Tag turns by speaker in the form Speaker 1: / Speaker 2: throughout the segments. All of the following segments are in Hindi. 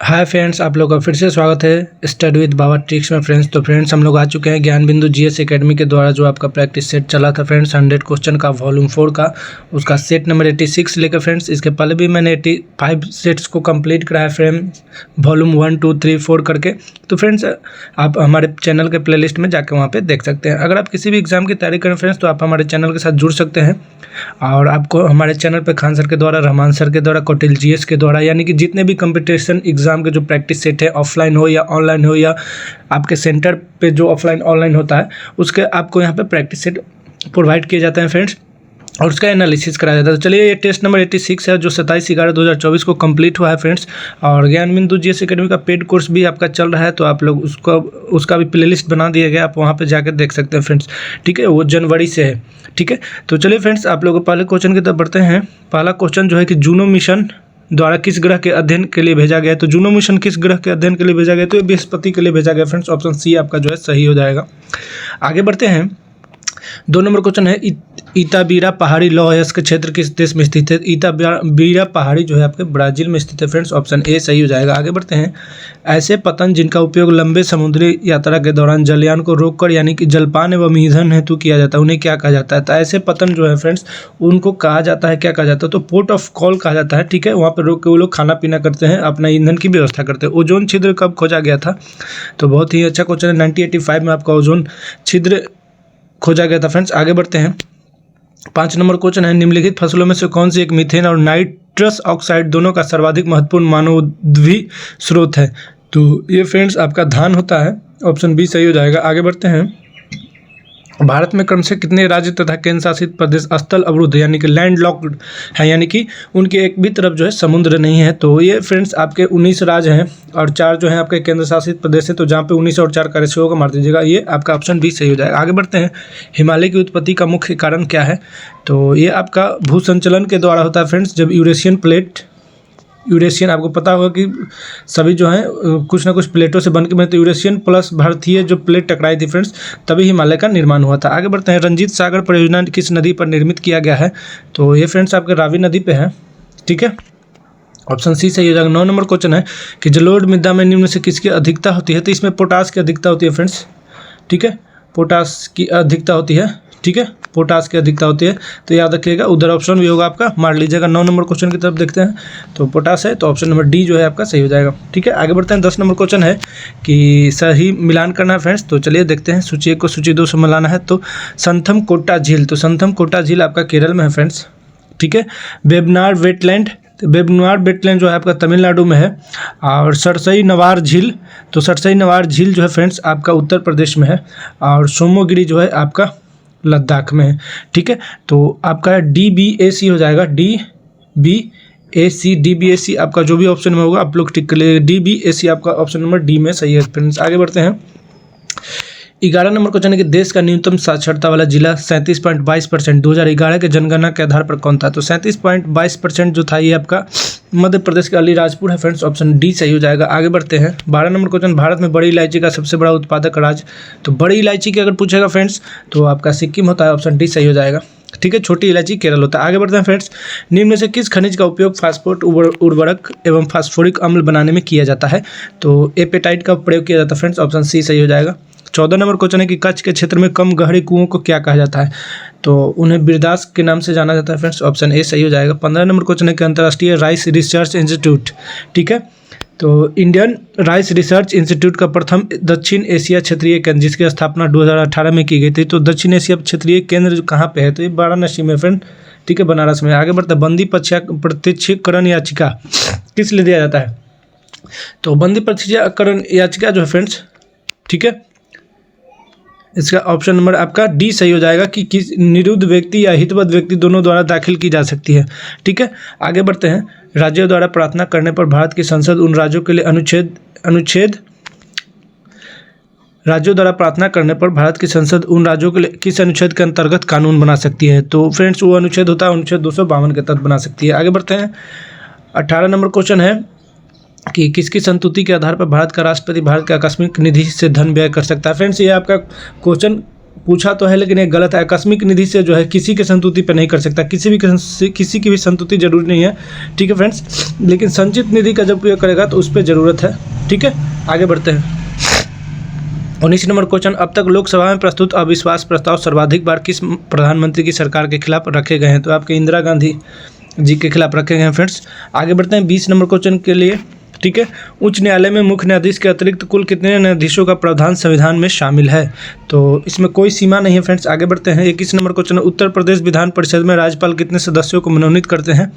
Speaker 1: हाय फ्रेंड्स, आप लोगों का फिर से स्वागत है स्टडी विद बाबा ट्रिक्स में। फ्रेंड्स तो फ्रेंड्स हम लोग आ चुके हैं ज्ञान बिंदु जीएस एकेडमी के द्वारा जो आपका प्रैक्टिस सेट चला था फ्रेंड्स 100 क्वेश्चन का वॉल्यूम 4 का, उसका सेट नंबर 86 लेकर फ्रेंड्स। इसके पहले भी मैंने 85 सेट्स को कंप्लीट कराया फ्रेंड्स वॉल्यूम 1, 2, 3, 4 करके। तो फ्रेंड्स आप हमारे चैनल के प्लेलिस्ट में जाकर वहाँ पर देख सकते हैं। अगर आप किसी भी एग्जाम की तैयारी करें फ्रेंड्स तो आप हमारे चैनल के साथ जुड़ सकते हैं और आपको हमारे चैनल पर खान सर के द्वारा, रहमान सर के द्वारा, कौटिल जीएस के द्वारा, यानी कि जितने भी कंपटीशन एग्जाम के जो प्रैक्टिस सेट है, ऑफलाइन हो या ऑनलाइन हो या आपके सेंटर पे जो ऑफलाइन ऑनलाइन होता है, उसके आपको यहाँ पे प्रैक्टिस सेट प्रोवाइड किए जाते हैं फ्रेंड्स और उसका एनालिसिस कराया जाता है। तो चलिए, ये टेस्ट नंबर 86 है जो 27/11/2024 को कंप्लीट हुआ है फ्रेंड्स। और ज्ञान बिंदु जीएस एकेडमी का पेड कोर्स भी आपका चल रहा है, तो आप लोग उसका भी प्लेलिस्ट बना दिया गया, आप वहाँ पे जाकर देख सकते हैं फ्रेंड्स। ठीक है, वो जनवरी से है। ठीक है, तो चलिए फ्रेंड्स, आप लोग पहले क्वेश्चन की तरफ बढ़ते हैं। पहला क्वेश्चन जो है कि जूनो मिशन द्वारा किस ग्रह के अध्ययन के लिए भेजा गया है। तो जूनो मिशन किस ग्रह के अध्ययन के लिए भेजा गया, तो ये बृहस्पति के लिए भेजा गया फ्रेंड्स। ऑप्शन सी आपका जो है सही हो जाएगा। आगे बढ़ते हैं। 2 नंबर क्वेश्चन है इताबीरा पहाड़ी लौह के क्षेत्र किस देश में स्थित है। इताबीरा पहाड़ी जो है आपके ब्राजील में स्थित है फ्रेंड्स। ऑप्शन ए सही हो जाएगा। आगे बढ़ते हैं। ऐसे पतंग जिनका उपयोग लंबे समुद्री यात्रा के दौरान जलयान को रोककर यानी कि जलपान एवं ईंधन हेतु किया जाता है, उन्हें क्या कहा जाता है। तो ऐसे पतंग जो है फ्रेंड्स उनको कहा जाता है, क्या कहा जाता है, तो पोर्ट ऑफ कॉल कहा जाता है। ठीक है, वहाँ पर रोक के वो लोग खाना पीना करते हैं, अपना ईंधन की व्यवस्था करते हैं। ओजोन छिद्र कब खोजा गया था, तो बहुत ही अच्छा क्वेश्चन है। 1985 में आपका ओजोन छिद्र खोजा गया था फ्रेंड्स। आगे बढ़ते हैं। 5 नंबर क्वेश्चन है निम्नलिखित फसलों में से कौन सी एक मीथेन और नाइट्रस ऑक्साइड दोनों का सर्वाधिक महत्वपूर्ण मानवोद्वीय स्रोत है। तो ये फ्रेंड्स आपका धान होता है। ऑप्शन बी सही हो जाएगा। आगे बढ़ते हैं। भारत में क्रम से कितने राज्य तथा केंद्र शासित प्रदेश स्थल अवरुद्ध यानी कि लैंड लॉक्ड है, यानी कि उनके एक भी तरफ जो है समुद्र नहीं है। तो ये फ्रेंड्स आपके 19 राज्य हैं और 4 जो हैं आपके केंद्र शासित प्रदेश है। तो जहाँ पे 19 और 4 का रेशियो होगा मार दीजिएगा, ये आपका ऑप्शन बी सही हो जाएगा। आगे बढ़ते हैं। हिमालय की उत्पत्ति का मुख्य कारण क्या है, तो ये आपका भूसंचलन के द्वारा होता है फ्रेंड्स। जब यूरेशियन आपको पता होगा कि सभी जो हैं कुछ ना कुछ प्लेटों से बन के बने, तो यूरेशियन प्लस भारतीय जो प्लेट टकराई थी फ्रेंड्स, तभी हिमालय का निर्माण हुआ था। आगे बढ़ते हैं। रंजीत सागर परियोजना किस नदी पर निर्मित किया गया है, तो ये फ्रेंड्स आपके रावी नदी पे है। ठीक है, ऑप्शन सी सही हो जाएगा। 9 नंबर क्वेश्चन है कि जलोढ़ मृदा में निम्न से किसकी अधिकता होती है, तो इसमें पोटास की अधिकता होती है फ्रेंड्स। ठीक है, पोटास की अधिकता होती है। ठीक है, पोटास की अधिकता होती है, तो याद रखिएगा, उधर ऑप्शन भी होगा आपका, मार लीजिएगा। 9 नंबर क्वेश्चन की तरफ देखते हैं। तो पोटास है, तो ऑप्शन नंबर डी जो है आपका सही हो जाएगा। ठीक है, आगे बढ़ते हैं। 10 नंबर क्वेश्चन है कि सही मिलान करना है फ्रेंड्स। तो चलिए देखते हैं। सूची 1 को सूची 2 से मिलाना है। तो संथम कोट्टा झील, तो संथम कोट्टा झील आपका केरल में है फ्रेंड्स। ठीक है, वेबनाड वेटलैंड जो है आपका तमिलनाडु में है। और सरसई नवार झील, तो सरसई नवार झील जो है फ्रेंड्स आपका उत्तर प्रदेश में है। और सोमोगिरी जो है आपका लद्दाख में है। ठीक है, तो आपका DBAC हो जाएगा। DBAC आपका जो भी ऑप्शन में होगा आप लोग टिक कर लिए। DBAC आपका ऑप्शन नंबर डी में सही है फ्रेंड्स। आगे बढ़ते हैं। 11 नंबर क्वेश्चन है कि देश का न्यूनतम साक्षरता वाला जिला 37.22% 2011 के जनगणना के आधार पर कौन था। तो 37.22% जो था ये आपका मध्य प्रदेश का अलीराजपुर है फ्रेंड्स। ऑप्शन डी सही हो जाएगा। आगे बढ़ते हैं। 12 नंबर क्वेश्चन, भारत में बड़ी इलायची का सबसे बड़ा उत्पादक राज्य, तो बड़ी इलायची की अगर पूछेगा फ्रेंड्स तो आपका सिक्किम होता है। ऑप्शन डी सही हो जाएगा। ठीक है, छोटी इलायची केरल होता है। आगे बढ़ते हैं फ्रेंड्स। निम्न में से किस खनिज का उपयोग फास्फोरेट उर्वरक एवं फास्फोरिक अम्ल बनाने में किया जाता है, तो एपेटाइट का प्रयोग किया जाता है फ्रेंड्स। ऑप्शन सी सही हो जाएगा। 14 नंबर क्वेश्चन है कि कच्छ के क्षेत्र में कम गहरे कुओं को क्या कहा जाता है, तो उन्हें बिरदास के नाम से जाना जाता है फ्रेंड्स। ऑप्शन ए सही हो जाएगा। 15 नंबर क्वेश्चन है कि अंतर्राष्ट्रीय राइस रिसर्च इंस्टीट्यूट, ठीक है, तो इंडियन राइस रिसर्च इंस्टीट्यूट का प्रथम दक्षिण एशिया क्षेत्रीय केंद्र जिसकी स्थापना 2018 में की गई थी, तो दक्षिण एशिया क्षेत्रीय केंद्र कहाँ पे है, तो ये वाराणसी में फ्रेंड। ठीक है, बनारस में। आगे बढ़ता है। बंदी प्रत्यक्षीकरण याचिका किस लिए दिया जाता है, तो बंदी प्रत्यक्षीकरण याचिका जो है फ्रेंड्स, ठीक है, इसका ऑप्शन नंबर आपका डी सही हो जाएगा कि किस निरुद्ध व्यक्ति या हितबद्ध व्यक्ति दोनों द्वारा दाखिल की जा सकती है। ठीक है, आगे बढ़ते हैं। राज्यों द्वारा प्रार्थना करने पर भारत की संसद उन राज्यों के लिए राज्यों द्वारा प्रार्थना करने पर भारत की संसद उन राज्यों के लिए किस अनुच्छेद के अंतर्गत कानून बना सकती है, तो फ्रेंड्स वो अनुच्छेद होता है अनुच्छेद 252 के तहत बना सकती है। आगे बढ़ते हैं। 18 नंबर क्वेश्चन है कि किसकी संतुति के आधार पर भारत का राष्ट्रपति भारत के आकस्मिक निधि से धन व्यय कर सकता है। फ्रेंड्स ये आपका क्वेश्चन पूछा तो है लेकिन ये गलत है। आकस्मिक निधि से जो है किसी की संतुष्टि पे नहीं कर सकता, किसी की भी संतुष्टि जरूरी नहीं है, ठीक है फ्रेंड्स। लेकिन संचित निधि का जब प्रयोग करेगा तो उस पर ज़रूरत है, ठीक है। आगे बढ़ते हैं। 19 नंबर क्वेश्चन, अब तक लोकसभा में प्रस्तुत अविश्वास प्रस्ताव सर्वाधिक बार किस प्रधानमंत्री की सरकार के खिलाफ रखे गए हैं? तो आपके इंदिरा गांधी जी के खिलाफ रखे गए हैं फ्रेंड्स। आगे बढ़ते हैं 20 नंबर क्वेश्चन के लिए, ठीक है। उच्च न्यायालय में मुख्य न्यायाधीश के अतिरिक्त कुल कितने न्यायाधीशों का प्रावधान संविधान में शामिल है? तो इसमें कोई सीमा नहीं है फ्रेंड्स। आगे बढ़ते हैं। 21 नंबर क्वेश्चन, उत्तर प्रदेश विधान परिषद में राज्यपाल कितने सदस्यों को मनोनीत करते हैं?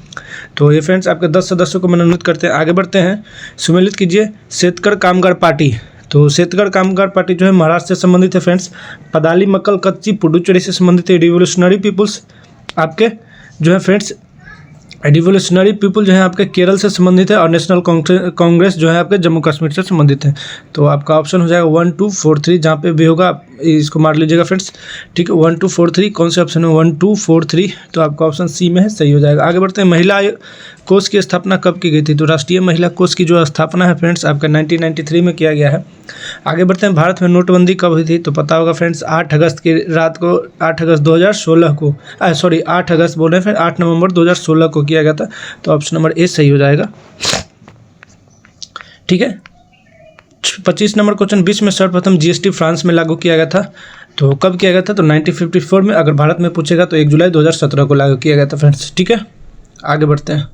Speaker 1: तो ये फ्रेंड्स आपके 10 सदस्यों को मनोनीत करते हैं। आगे बढ़ते हैं। सुमेलित कीजिए शेतकर कामगार पार्टी। तो शेतकर कामगार पार्टी जो है महाराष्ट्र से संबंधित है फ्रेंड्स। पदाली मक्कल कच्ची पुडुचेरी से संबंधित है। रिवोल्यूशनरी पीपुल्स आपके जो है फ्रेंड्स, रिवोल्यूशनरी पीपल जो है आपके केरल से संबंधित है। और नेशनल कांग्रेस जो है आपके जम्मू कश्मीर से संबंधित है। तो आपका ऑप्शन हो जाएगा 1 2 4 3, जहाँ पे भी होगा आप इसको मार लीजिएगा फ्रेंड्स, ठीक है। 1 2 4 3 कौन से ऑप्शन है? 1 2 4 3, तो आपका ऑप्शन सी में है, सही हो जाएगा। आगे बढ़ते हैं। महिला कोष की स्थापना कब की गई थी? तो राष्ट्रीय महिला कोष की जो स्थापना है फ्रेंड्स आपका 1993 में किया गया है। आगे बढ़ते हैं। भारत में नोटबंदी कब हुई थी? तो पता होगा फ्रेंड्स 8 अगस्त की रात को, 8 अगस्त 2016 को, 8 अगस्त बोल रहे हैं फिर 8 नवंबर 2016 को किया गया था। तो ऑप्शन नंबर ए सही हो जाएगा, ठीक है। 25 नंबर क्वेश्चन, विश्व में सर्वप्रथम जीएसटी फ्रांस में लागू किया गया था। तो कब किया गया था? तो 1954 में। अगर भारत में पूछेगा तो 1 जुलाई 2017 को लागू किया गया था फ्रेंड्स, ठीक है। आगे बढ़ते हैं।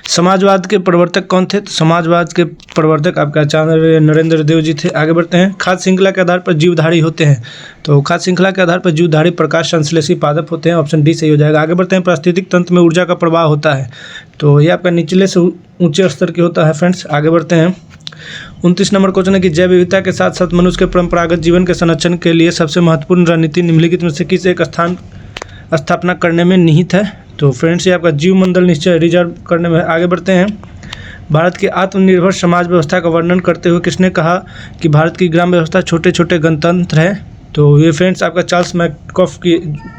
Speaker 1: समाजवाद के प्रवर्तक कौन थे? तो समाजवाद के प्रवर्तक आपका आचार्य नरेंद्र देव जी थे। आगे बढ़ते हैं। खाद्य श्रृंखला के आधार पर जीवधारी होते हैं। तो खाद्य श्रृंखला के आधार पर जीवधारी प्रकाश संश्लेषी पादप होते हैं। ऑप्शन डी सही हो जाएगा। आगे बढ़ते हैं। पारिस्थितिक तंत्र में ऊर्जा का प्रवाह होता है। तो ये आपका निचले से ऊंचे स्तर की होता है फ्रेंड्स। आगे बढ़ते हैं। 29 नंबर क्वेश्चन है कि जैव विविधता के साथ साथ मनुष्य के परंपरागत जीवन के संरक्षण के लिए सबसे महत्वपूर्ण रणनीति निम्नलिखित में से किस एक स्थान स्थापना करने में निहित है? तो फ्रेंड्स ये आपका जीव मंडल निश्चय रिजर्व करने में। आगे बढ़ते हैं। भारत की आत्मनिर्भर समाज व्यवस्था का वर्णन करते हुए किसने कहा कि भारत की ग्राम व्यवस्था छोटे छोटे गणतंत्र है? तो ये फ्रेंड्स आपका चार्ल्स मैकॉफ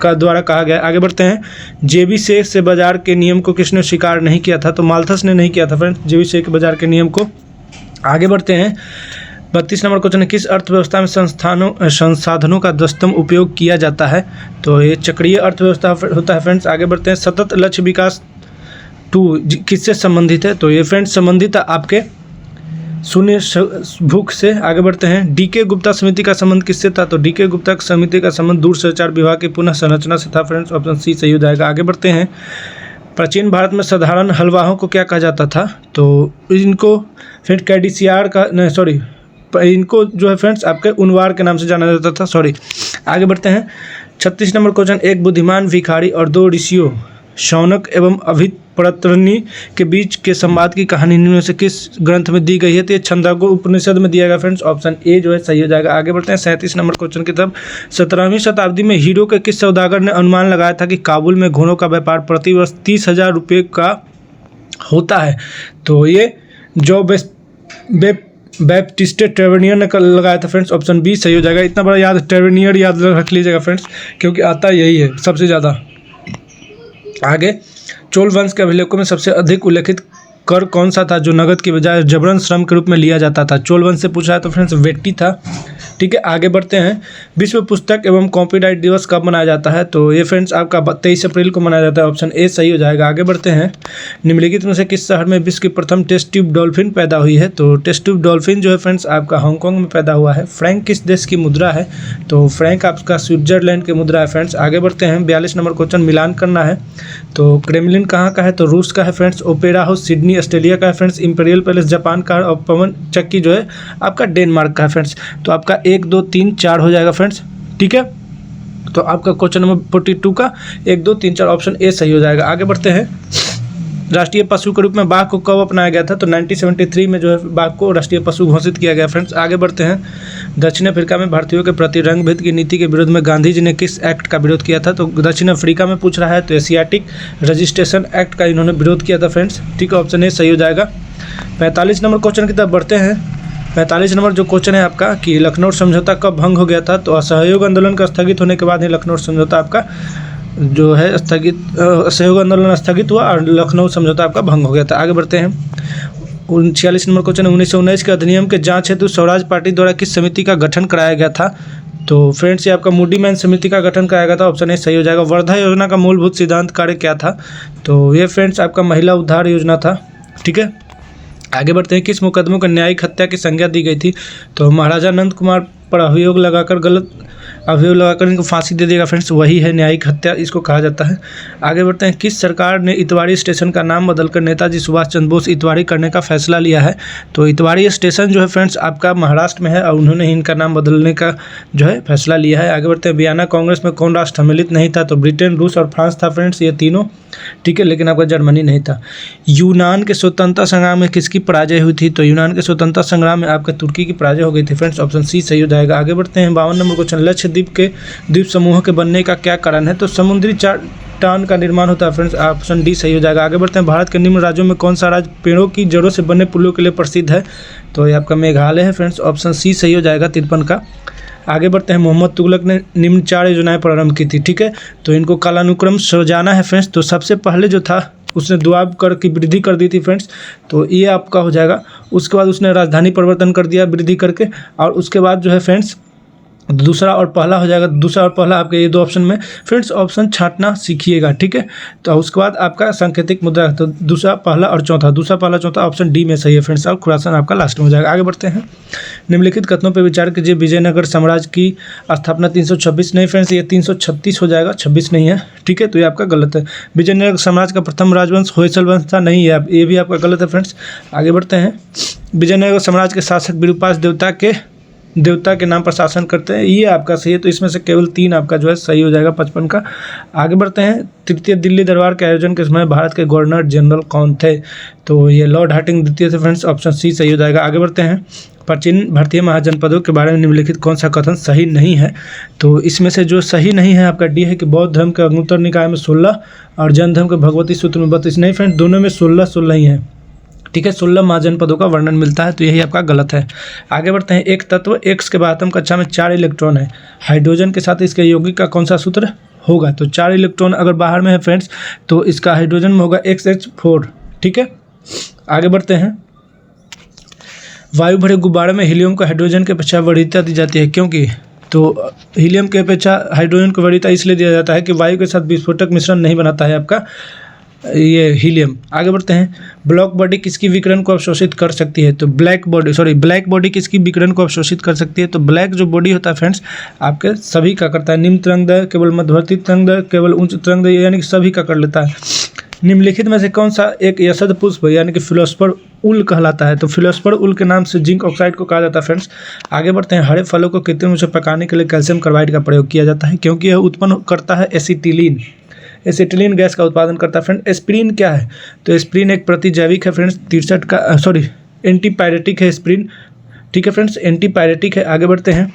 Speaker 1: का द्वारा कहा गया। आगे बढ़ते हैं। जेबी शेख से बाजार के नियम को किसने स्वीकार नहीं किया था? तो माल्थस ने नहीं किया था फ्रेंड्स जेबी शेख के बाजार के नियम को। आगे बढ़ते हैं। 32 नंबर क्वेश्चन है किस अर्थव्यवस्था में संसाधनों का दस्तम उपयोग किया जाता है? तो ये चक्रीय अर्थव्यवस्था होता है फ्रेंड्स। आगे बढ़ते हैं। सतत लक्ष्य विकास 2 किससे संबंधित है? तो ये फ्रेंड्स संबंधित है आपके शून्य भूख से। आगे बढ़ते हैं। डीके गुप्ता समिति का संबंध किससे था? तो डीके गुप्ता समिति का संबंध दूरसंचार विभाग की पुनः संरचना से था फ्रेंड्स। ऑप्शन सी सही हो जाएगा। आगे बढ़ते हैं। प्राचीन भारत में साधारण हलवाहों को क्या कहा जाता था? तो इनको फ्रेंड्स कैडिसियार का इनको जो है फ्रेंड्स आपके उनवार के नाम से जाना जाता था। आगे बढ़ते हैं। 36 नंबर क्वेश्चन, एक बुद्धिमान भिखारी और 2 ऋषियों शौनक एवं अभिप्रतरणी के बीच के संवाद की कहानी इनमें से किस ग्रंथ में दी गई है? तो ये छंदोग्य उपनिषद में दिया गया फ्रेंड्स। ऑप्शन ए जो है सही हो जाएगा। आगे बढ़ते हैं। 37 नंबर क्वेश्चन की तरफ। 17वीं शताब्दी में हीरो के किस सौदागर ने अनुमान लगाया था कि काबुल में घोड़ों का व्यापार प्रतिवर्ष 30,000 रुपये का होता है? तो ये जो बैप्टिस्ट ट्रेवेनियर ने लगाया था फ्रेंड्स। ऑप्शन बी सही हो जाएगा। इतना बड़ा याद ट्रेवेनियर याद रख लीजिएगा फ्रेंड्स, क्योंकि आता यही है सबसे ज़्यादा। आगे, चोल वंश के अभिलेखों में सबसे अधिक उल्लेखित कर कौन सा था जो नगद की बजाय जबरन श्रम के रूप में लिया जाता था? चोल वंश से पूछा है तो फ्रेंड्स वेट्टी था, ठीक है। आगे बढ़ते हैं। विश्व पुस्तक एवं कॉपीराइट दिवस कब मनाया जाता है? तो ये फ्रेंड्स आपका 23 अप्रैल को मनाया जाता है। ऑप्शन ए सही हो जाएगा। आगे बढ़ते हैं। निम्नलिखित में से किस शहर में विश्व की प्रथम टेस्ट ट्यूब डॉल्फिन पैदा हुई है? तो टेस्ट ट्यूब डॉल्फिन जो है फ्रेंड्स आपका हांगकांग में पैदा हुआ है। फ्रैंक किस देश की मुद्रा है? तो फ्रैंक आपका स्विट्जरलैंड की मुद्रा है फ्रेंड्स। आगे बढ़ते हैं। 42 नंबर क्वेश्चन, मिलान करना है। तो क्रेमलिन कहाँ का है? तो रूस का है friends. Opera house Sydney Australia का है फ्रेंड्स। इंपीरियल पैलेस जापान का है। और पवन चक्की जो है आपका डेनमार्क का है फ्रेंड्स। तो आपका 1 2 3 4 हो जाएगा फ्रेंड्स, ठीक है। तो आपका क्वेश्चन नंबर 42 का 1 2 3 4 ऑप्शन ए सही हो जाएगा। आगे बढ़ते हैं। राष्ट्रीय पशु के रूप में बाघ को कब अपनाया गया था? तो 1973 में जो है बाघ को राष्ट्रीय पशु घोषित किया गया फ्रेंड्स। आगे बढ़ते हैं। दक्षिण अफ्रीका में भारतीयों के प्रति रंगभेद की नीति के विरोध में गांधी जी ने किस एक्ट का विरोध किया था? तो दक्षिण अफ्रीका में पूछ रहा है तो एशियाटिक रजिस्ट्रेशन एक्ट का इन्होंने विरोध किया था फ्रेंड्स, ठीक है। ऑप्शन ए सही हो जाएगा। 45 नंबर क्वेश्चन की तरफ बढ़ते हैं। 45 नंबर जो क्वेश्चन है आपका कि लखनऊ समझौता कब भंग हो गया था? तो असहयोग आंदोलन का स्थगित होने के बाद ही लखनऊ समझौता आपका जो है असहयोग आंदोलन स्थगित हुआ और लखनऊ समझौता आपका भंग हो गया था। आगे बढ़ते हैं। 46 नंबर क्वेश्चन, 1919 के अधिनियम के जांच हेतु स्वराज पार्टी द्वारा किस समिति का गठन कराया गया था? तो फ्रेंड्स ये आपका मूडी मैन समिति का गठन कराया गया था, ऑप्शन ए सही हो जाएगा। वर्धा योजना का मूलभूत सिद्धांत कार्य क्या था? तो ये फ्रेंड्स आपका महिला उद्धार योजना था। ठीक है, आगे बढ़ते हैं। किस मुकदमों को न्यायिक हत्या की संज्ञा दी गई थी? तो महाराजा नंद कुमार पर अभियोग लगाकर इनको फांसी दे देगा फ्रेंड्स, वही है न्यायिक हत्या, इसको कहा जाता है। आगे बढ़ते हैं। किस सरकार ने इतवारी स्टेशन का नाम बदलकर नेताजी सुभाष चंद्र बोस इतवारी करने का फैसला लिया है? तो इतवारी स्टेशन जो है फ्रेंड्स आपका महाराष्ट्र में है और उन्होंने ही इनका नाम बदलने का जो है फैसला लिया है। आगे बढ़ते हैं। वियना कांग्रेस में कौन राष्ट्र सम्मिलित नहीं था? तो ब्रिटेन, रूस और फ्रांस था फ्रेंड्स, ये तीनों। ठीक है, लेकिन आपका जर्मनी नहीं था। यूनान के स्वतंत्रता संग्राम में किसकी पराजय हुई थी? तो यूनान के स्वतंत्रता संग्राम में आपका तुर्की की पराजय हो गई थी फ्रेंड्स, ऑप्शन सी सही हो जाएगा। आगे बढ़ते हैं। 52 नंबर क्वेश्चन। लक्षद्वीप के द्वीप समूह के बनने का क्या कारण है? तो समुद्री चट्टान का निर्माण होता है फ्रेंड्स, ऑप्शन डी सही हो जाएगा। आगे बढ़ते हैं। भारत के निम्न राज्यों में कौन सा राज्य पेड़ों की जड़ों से बने पुलों के लिए प्रसिद्ध है? तो ये आपका मेघालय है फ्रेंड्स, ऑप्शन सी सही हो जाएगा 53 का। आगे बढ़ते हैं। मोहम्मद तुगलक ने निम्न 4 योजनाएं प्रारंभ की थी। ठीक है, तो इनको कालानुक्रम सजाना है फ्रेंड्स। तो सबसे पहले जो था उसने दुआब कर की वृद्धि कर दी थी फ्रेंड्स, तो ये आपका हो जाएगा। उसके बाद उसने राजधानी परिवर्तन कर दिया वृद्धि करके, और उसके बाद जो है फ्रेंड्स दूसरा और पहला हो जाएगा। दूसरा और पहला आपके ये 2 ऑप्शन में फ्रेंड्स ऑप्शन छांटना सीखिएगा। ठीक है, तो उसके बाद आपका सांकेतिक मुद्रा, तो दूसरा पहला और चौथा, दूसरा पहला चौथा ऑप्शन डी में सही है फ्रेंड्स, और खुरासान आपका लास्ट में हो जाएगा। आगे बढ़ते हैं। निम्नलिखित कथनों पर विचार कीजिए। विजयनगर साम्राज्य की स्थापना 326 नहीं फ्रेंड्स, ये 336 हो जाएगा, 26 नहीं है। ठीक है, तो ये आपका गलत है। विजयनगर साम्राज्य का प्रथम राजवंश होयसल वंश था, नहीं है, ये भी आपका गलत है फ्रेंड्स। आगे बढ़ते हैं। विजयनगर साम्राज्य के शासक विरूपाक्ष देवता के नाम पर शासन करते हैं, ये आपका सही है। तो इसमें से केवल 3 आपका जो है सही हो जाएगा 55 का। आगे बढ़ते हैं। तृतीय दिल्ली दरबार के आयोजन के समय भारत के गवर्नर जनरल कौन थे? तो ये लॉर्ड हार्डिंग द्वितीय थे फ्रेंड्स, ऑप्शन सी सही हो जाएगा। आगे बढ़ते हैं। प्राचीन भारतीय महाजनपदों के बारे में निम्नलिखित कौन सा कथन सही नहीं है? तो इसमें से जो सही नहीं है आपका डी है कि बौद्ध धर्म के अग्निहोत्र निकाय में 16 और जैन धर्म के भगवती सूत्र में 32 नहीं फ्रेंड्स, दोनों में 16 ही है। ठीक है, 16 महाजनपदों का वर्णन मिलता है, तो यही आपका गलत है। आगे बढ़ते हैं। एक तत्व X के बाद कक्षा में 4 इलेक्ट्रॉन है, हाइड्रोजन के साथ इसके यौगिक का कौन सा सूत्र होगा? तो 4 इलेक्ट्रॉन अगर बाहर में है फ्रेंड्स, तो इसका हाइड्रोजन में होगा XH4। ठीक है, आगे बढ़ते हैं। वायु भरे गुब्बारे में हीलियम को हाइड्रोजन की अपेक्षा वरीयता दी जाती है, क्योंकि? तो हीलियम की अपेक्षा हाइड्रोजन को वरीयता इसलिए दिया जाता है कि वायु के साथ विस्फोटक मिश्रण नहीं बनाता है आपका ये हीलियम। आगे बढ़ते हैं। ब्लैक बॉडी किसकी विकिरण को अवशोषित कर सकती है? तो ब्लैक बॉडी किसकी विकिरण को अवशोषित कर सकती है? तो ब्लैक जो बॉडी होता है फ्रेंड्स आपके सभी का करता है। निम्न तरंगदैर्घ्य, केवल मध्यवर्ती तरंगदैर्घ्य, केवल उच्च तरंगदैर्घ्य, यानी कि सभी का कर लेता है। निम्नलिखित में से कौन सा एक यशद पुष्प यानी कि फिलोस्पर उल कहलाता है? तो फिलोस्पर उल के नाम से जिंक ऑक्साइड को कहा जाता है फ्रेंड्स। आगे बढ़ते हैं। हरे फलों को कृत्रिम रूप से पकाने के लिए कैल्शियम कार्बाइड का प्रयोग किया जाता है, क्योंकि यह उत्पन्न करता है एसिटिलीन गैस का उत्पादन करता है फ्रेंड। एस्प्रिन क्या है? तो एस्प्रिन एक प्रतिजैविक है फ्रेंड्स, 63 का एंटीपायरेटिक है एस्प्रिन। ठीक है फ्रेंड्स, एंटीपायरेटिक है। आगे बढ़ते हैं।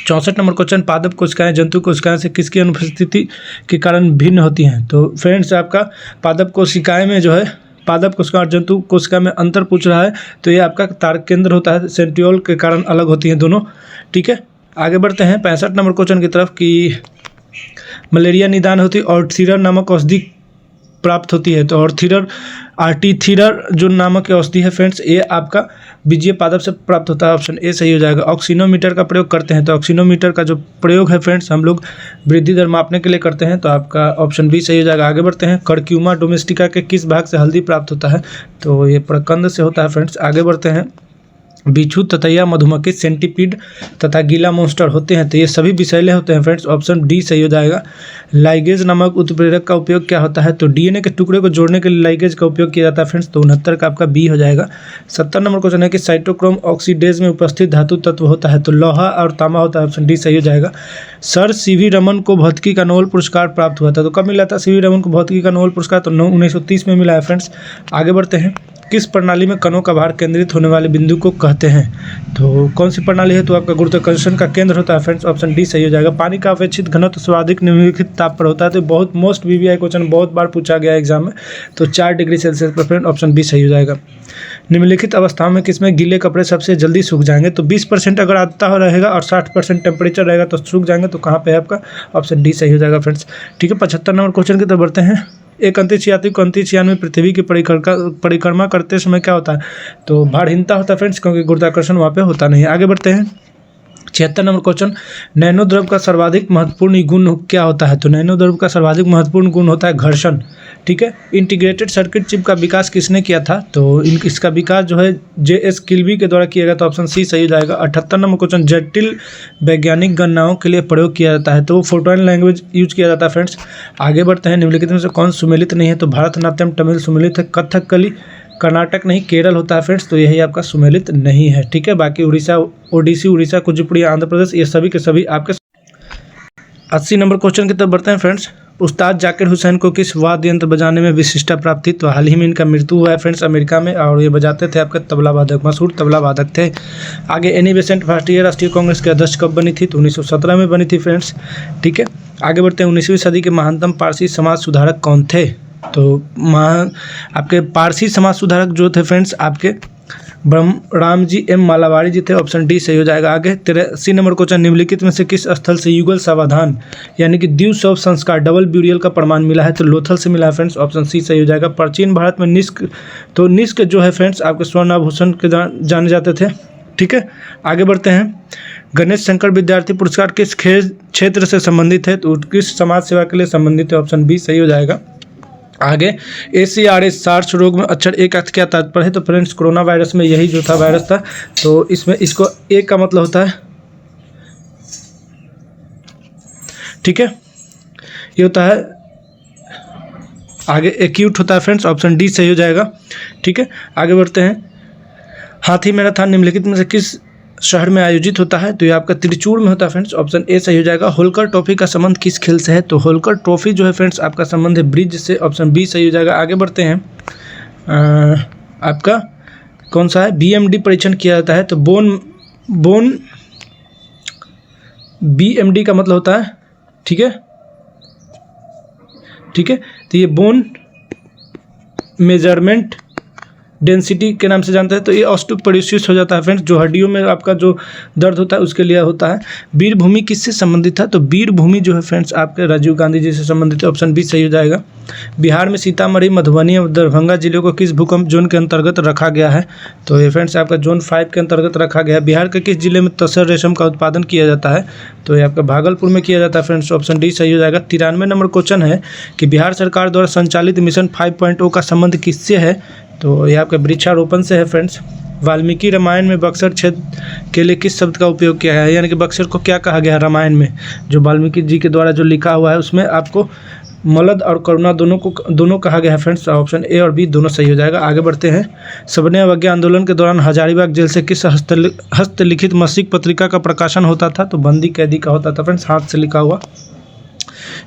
Speaker 1: 64 नंबर क्वेश्चन। पादप कोशिकाएं जंतु कोशिकाएं से किसकी अनुपस्थिति के कारण भिन्न होती हैं? तो फ्रेंड्स आपका पादप कोशिकाएं में जो है पादप कोशिका और जंतु कोशिका में अंतर पूछ रहा है, तो ये आपका तारक केंद्र होता है, सेंट्रियोल के कारण अलग होती हैं दोनों। ठीक है, आगे बढ़ते हैं 65 नंबर क्वेश्चन की तरफ कि मलेरिया निदान होती है और थीरर नामक औषधि प्राप्त होती है। तो और आर्टीथीरर जो नामक औषधि है फ्रेंड्स, ये आपका बीजीय पादप से प्राप्त होता है, ऑप्शन ए सही हो जाएगा। ऑक्सीनोमीटर का प्रयोग करते हैं, तो ऑक्सीनोमीटर का जो प्रयोग है फ्रेंड्स हम लोग वृद्धि दर मापने के लिए करते हैं, तो आपका ऑप्शन बी सही हो जाएगा। आगे बढ़ते हैं। कर्क्यूमा डोमेस्टिका के किस भाग से हल्दी प्राप्त होता है? तो ये प्रकंद से होता है फ्रेंड्स। आगे बढ़ते हैं। बिच्छू, ततैया, मधुमक्खी, सेंटीपीड तथा गीला मॉन्स्टर होते हैं, तो ये सभी विषैले होते हैं फ्रेंड्स, ऑप्शन डी सही हो जाएगा। लाइगेज नामक उत्प्रेरक का उपयोग क्या होता है? तो डीएनए के टुकड़े को जोड़ने के लिए लाइगेज का उपयोग किया जाता है फ्रेंड्स, तो 69 का आपका बी हो जाएगा। 70 नंबर क्वेश्चन है कि साइटोक्रोम ऑक्सीडेज में उपस्थित धातु तत्व होता है, तो लोहा और तांबा होता है, ऑप्शन डी सही हो जाएगा। सर सीवी रमन को भौतिकी का नोबेल पुरस्कार प्राप्त हुआ था, तो कब मिला था सीवी रमन को भौतिकी का नोबेल पुरस्कार? तो 1930 में मिला है फ्रेंड्स। आगे बढ़ते हैं। किस प्रणाली में कणों का भार केंद्रित होने वाले बिंदु को कहते हैं? तो कौन सी प्रणाली है? तो आपका गुरुत्वाकर्षण का केंद्र होता है फ्रेंड्स, ऑप्शन डी सही हो जाएगा। पानी का अपेक्षित घनत्व सर्वाधिक निम्नलिखित ताप पर होता है, तो बहुत मोस्ट वीवीआई क्वेश्चन बहुत बार पूछा गया एग्जाम में, तो 4 डिग्री सेल्सियस पर फ्रेंड, ऑप्शन बी सही हो जाएगा। निम्नलिखित अवस्थाओं में किसमें गीले कपड़े सबसे जल्दी सूख जाएंगे? तो 20% अगर आर्द्रता रहेगा और 60% टेम्परेचर रहेगा तो सूख जाएंगे, तो कहाँ पे है आपका? ऑप्शन डी सही हो जाएगा फ्रेंड्स। ठीक है, 75 नंबर क्वेश्चन की तरफ बढ़ते हैं। एक अंतरिक्ष यात्री को अंतरिक्ष यान में पृथ्वी की परिक्रमा करते समय क्या होता है? तो भारहीनता होता है फ्रेंड्स, क्योंकि गुरुत्वाकर्षण वहाँ पे होता नहीं है। आगे बढ़ते हैं। 76 नंबर क्वेश्चन, नैनो द्रव का सर्वाधिक महत्वपूर्ण गुण क्या होता है? तो नैनो द्रव का सर्वाधिक महत्वपूर्ण गुण होता है घर्षण। ठीक है। इंटीग्रेटेड सर्किट चिप का विकास किसने किया था? तो इसका विकास जो है JS किल्बी के द्वारा किया गया, तो ऑप्शन सी सही हो जाएगा। 78 नंबर क्वेश्चन, जटिल वैज्ञानिक गणनाओं के लिए प्रयोग किया जाता है, तो वो फोर्ट्रान लैंग्वेज यूज किया जाता है फ्रेंड्स। आगे बढ़ते हैं, निम्नलिखित में से कौन सुमेलित नहीं है? तो भरतनाट्यम तमिल सुमेलित है, कथकली कर्नाटक नहीं केरल होता है फ्रेंड्स, तो यही आपका सुमेलित नहीं है। ठीक है। बाकी उड़ीसा, ओडिसी उड़ीसा, कुचिपुड़ी आंध्र प्रदेश, ये सभी के सभी आपके। 80 नंबर क्वेश्चन की तरफ बढ़ते हैं फ्रेंड्स। उस्ताद जाकिर हुसैन को किस वाद्य यंत्र बजाने में विशिष्टता प्राप्त थी? तो हाल ही में इनका मृत्यु हुआ है फ्रेंड्स अमेरिका में, और ये बजाते थे आपके तबला वादक, मशहूर तबला वादक थे। आगे एनी बेसेंट भारतीय राष्ट्रीय कांग्रेस के अध्यक्ष कब बनी थी? तो 1917 में बनी थी फ्रेंड्स। ठीक है। आगे बढ़ते हैं, 19वीं सदी के महानतम पारसी समाज सुधारक कौन थे? तो आपके पारसी समाज सुधारक जो थे फ्रेंड्स आपके ब्रह्म राम जी एम मालावाड़ी जी थे, ऑप्शन डी सही हो जाएगा। आगे 83 नंबर क्वेश्चन, निम्नलिखित में से किस स्थल से युगल सावधान यानी कि द्विव शव संस्कार डबल ब्यूरियल का प्रमाण मिला है? तो लोथल से मिला है फ्रेंड्स, ऑप्शन सी सही हो जाएगा। प्राचीन भारत में निष्क, तो निष्क जो है फ्रेंड्स आपके स्वर्ण आभूषण के जाने जाते थे। ठीक है। आगे बढ़ते हैं, गणेश शंकर विद्यार्थी पुरस्कार किस क्षेत्र से संबंधित है? तो किस समाज सेवा के लिए संबंधित है? ऑप्शन बी सही हो जाएगा। आगे ACRS सार्स रोग में अक्षर ए का क्या तात्पर्य है? तो फ्रेंड्स कोरोना वायरस में यही जो था वायरस था, तो इसमें इसको ए का मतलब होता है, ठीक है, ये होता है आगे एक्यूट होता है फ्रेंड्स, ऑप्शन डी सही हो जाएगा। ठीक है। आगे बढ़ते हैं, हाथी मैराथन निम्नलिखित में से किस शहर में आयोजित होता है? तो ये आपका त्रिचूर में होता है फ्रेंड्स, ऑप्शन ए सही हो जाएगा। होलकर ट्रॉफी का संबंध किस खेल से है? तो होलकर ट्रॉफी जो है फ्रेंड्स आपका संबंध है ब्रिज से, ऑप्शन बी सही हो जाएगा। आगे बढ़ते हैं, आपका कौन सा है? BMD परीक्षण किया जाता है, तो बोन BMD का मतलब होता है, ठीक है, ठीक है, तो ये बोन मेजरमेंट डेंसिटी के नाम से जानते हैं। तो ये ऑस्टियोपोरोसिस हो जाता है फ्रेंड्स, जो हड्डियों में आपका जो दर्द होता है उसके लिए होता है। वीरभूमि किससे संबंधित था? तो वीरभूमि जो है फ्रेंड्स आपके राजीव गांधी जी से संबंधित है, ऑप्शन बी सही हो जाएगा। बिहार में सीतामढ़ी, मधुबनी और दरभंगा जिलों को किस भूकंप जोन के अंतर्गत रखा गया है? तो ये फ्रेंड्स आपका जोन 5 के अंतर्गत रखा गया है। बिहार के किस जिले में तसर रेशम का उत्पादन किया जाता है? तो ये आपका भागलपुर में किया जाता है फ्रेंड्स, ऑप्शन डी सही हो जाएगा। 93 नंबर क्वेश्चन है कि बिहार सरकार द्वारा संचालित मिशन 5.0 का संबंध किससे है? तो ये आपके वृक्षारोपण से है फ्रेंड्स। वाल्मीकि रामायण में बक्सर क्षेत्र के लिए किस शब्द का उपयोग किया है? यानी कि बक्सर को क्या कहा गया है रामायण में, जो वाल्मीकि जी के द्वारा जो लिखा हुआ है उसमें आपको मलद और करुणा दोनों कहा गया है फ्रेंड्स, ऑप्शन ए और बी दोनों सही हो जाएगा। आगे बढ़ते हैं, सविनय अवज्ञा आंदोलन के दौरान हजारीबाग जेल से किस हस्तलिखित मासिक पत्रिका का प्रकाशन होता था? तो बंदी कैदी का होता था फ्रेंड्स, हाथ से लिखा हुआ।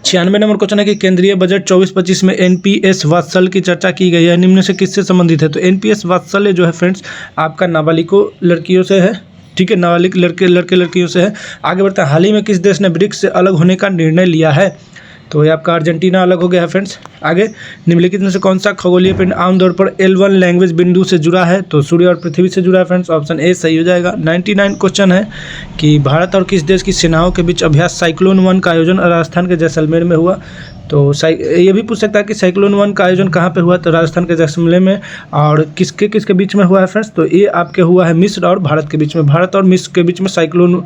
Speaker 1: 96 नंबर क्वेश्चन है कि केंद्रीय बजट 24-25 में NPS वात्सल्य की चर्चा की गई है, निम्न से किससे संबंधित है? तो NPS वात्सल्य जो है फ्रेंड्स आपका नाबालिगों लड़कियों से है, ठीक है, नाबालिग लड़कियों से है। आगे बढ़ते हैं, हाल ही में किस देश ने ब्रिक्स से अलग होने का निर्णय लिया है? तो ये आपका अर्जेंटीना अलग हो गया है फ्रेंड्स। आगे निम्नलिखित में से कौन सा खगोलीय पिंड आमतौर पर L1 लैंग्वेज बिंदु से जुड़ा है? तो सूर्य और पृथ्वी से जुड़ा है फ्रेंड्स, ऑप्शन ए सही हो जाएगा। 99 क्वेश्चन है कि भारत और किस देश की सेनाओं के बीच अभ्यास साइक्लोन 1 का आयोजन राजस्थान के जैसलमेर में हुआ? तो ये भी पूछ सकता है कि साइक्लोन 1 का आयोजन कहाँ पे हुआ? तो राजस्थान के जैसलमेर में। और किसके बीच में हुआ है फ्रेंड्स? तो ये आपके हुआ है मिस्र और भारत के बीच में, भारत और मिस्र के बीच में साइक्लोन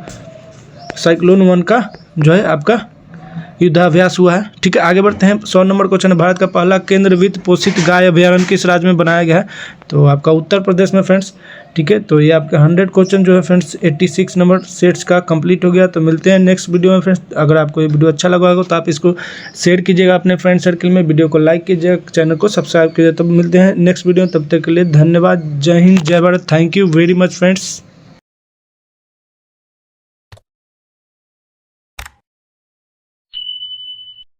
Speaker 1: 1 का जो है आपका युद्धाभ्यास हुआ है। ठीक है। आगे बढ़ते हैं, 100 नंबर क्वेश्चन है, भारत का पहला केंद्र वित्त पोषित गाय अभयारण्य किस राज्य में बनाया गया है? तो आपका उत्तर प्रदेश में फ्रेंड्स। ठीक है। तो ये आपके 100 क्वेश्चन जो है फ्रेंड्स 86 नंबर सेट्स का कंप्लीट हो गया। तो मिलते हैं नेक्स्ट वीडियो में फ्रेंड्स। अगर आपको ये वीडियो अच्छा लगा होगा तो आप इसको शेयर कीजिएगा अपने फ्रेंड सर्कल में, वीडियो को लाइक कीजिएगा, चैनल को सब्सक्राइब कीजिएगा। तो मिलते हैं नेक्स्ट वीडियो में, तब तक के लिए धन्यवाद। जय हिंद, जय Bharat, thank you very much friends.